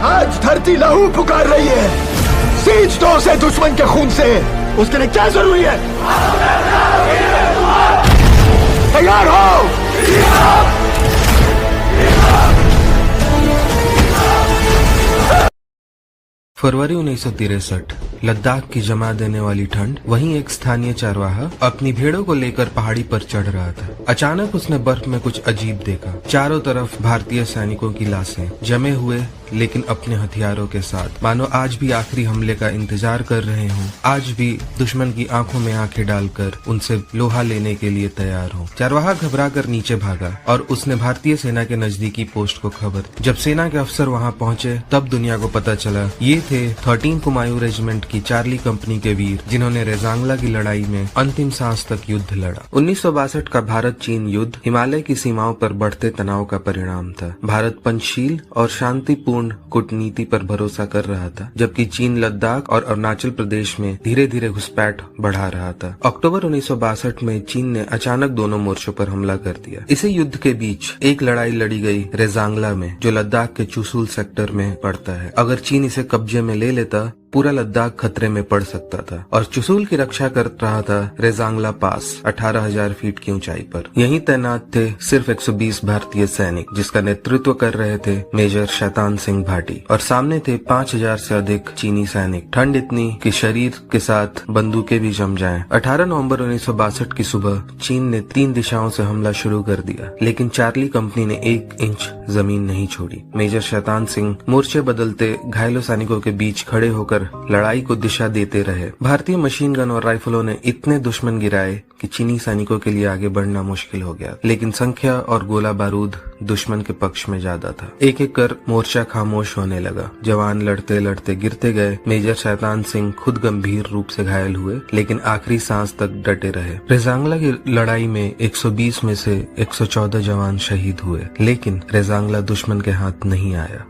आज धरती लहू पुकार रही है। सींच दो उसे दुश्मन के खून से। उसके लिए क्या जरूरी है? तैयार हो। फरवरी 1963 लद्दाख की जमा देने वाली ठंड। वहीं एक स्थानीय चरवाहा अपनी भेड़ों को लेकर पहाड़ी पर चढ़ रहा था। अचानक उसने बर्फ में कुछ अजीब देखा। चारों तरफ भारतीय सैनिकों की लाशें जमे हुए, लेकिन अपने हथियारों के साथ, मानो आज भी आखिरी हमले का इंतजार कर रहे हों। आज भी दुश्मन की आंखों में आंखें डालकर उनसे लोहा लेने के लिए तैयार हो। चरवाहा घबराकर नीचे भागा और उसने भारतीय सेना के नजदीकी पोस्ट को खबर दी। जब सेना के अफसर वहां पहुंचे तब दुनिया को पता चला ये थे 13 कुमायूं रेजिमेंट की चार्ली कंपनी के वीर, जिन्होंने रेजांगला की लड़ाई में अंतिम सांस तक युद्ध लड़ा। 1962 का भारत चीन युद्ध हिमालय की सीमाओं पर बढ़ते तनाव का परिणाम था। भारत पंचशील और शांतिपूर्ण कूटनीति पर भरोसा कर रहा था, जबकि चीन लद्दाख और अरुणाचल प्रदेश में धीरे धीरे घुसपैठ बढ़ा रहा था। अक्टूबर 1962 में चीन ने अचानक दोनों मोर्चों पर हमला कर दिया। इसी युद्ध के बीच एक लड़ाई लड़ी गई रेजांगला में, जो लद्दाख के चुशूल सेक्टर में पड़ता है। अगर चीन इसे कब्जे में ले लेता पूरा लद्दाख खतरे में पड़ सकता था। और चुशूल की रक्षा कर रहा था रेजांगला पास 18,000 फीट की ऊंचाई पर। यहीं तैनात थे सिर्फ 120 भारतीय सैनिक, जिसका नेतृत्व कर रहे थे मेजर शैतान सिंह भाटी, और सामने थे 5,000 से अधिक चीनी सैनिक। ठंड इतनी कि शरीर के साथ बंदूकें भी जम जाएं। 18 नवंबर 1962 की सुबह चीन ने 3 दिशाओं से हमला शुरू कर दिया, लेकिन चार्ली कंपनी ने 1 इंच जमीन नहीं छोड़ी। मेजर शैतान सिंह मोर्चे बदलते घायलों सैनिकों के बीच खड़े होकर लड़ाई को दिशा देते रहे। भारतीय मशीन गन और राइफलों ने इतने दुश्मन गिराए कि चीनी सैनिकों के लिए आगे बढ़ना मुश्किल हो गया, लेकिन संख्या और गोला बारूद दुश्मन के पक्ष में ज्यादा था। एक एक कर मोर्चा खामोश होने लगा। जवान लड़ते लड़ते गिरते गए। मेजर शैतान सिंह खुद गंभीर रूप से घायल हुए, लेकिन आखिरी सांस तक डटे रहे। रेजांगला की लड़ाई में 120 में से 114 जवान शहीद हुए, लेकिन रेजांगला दुश्मन के हाथ नहीं आया।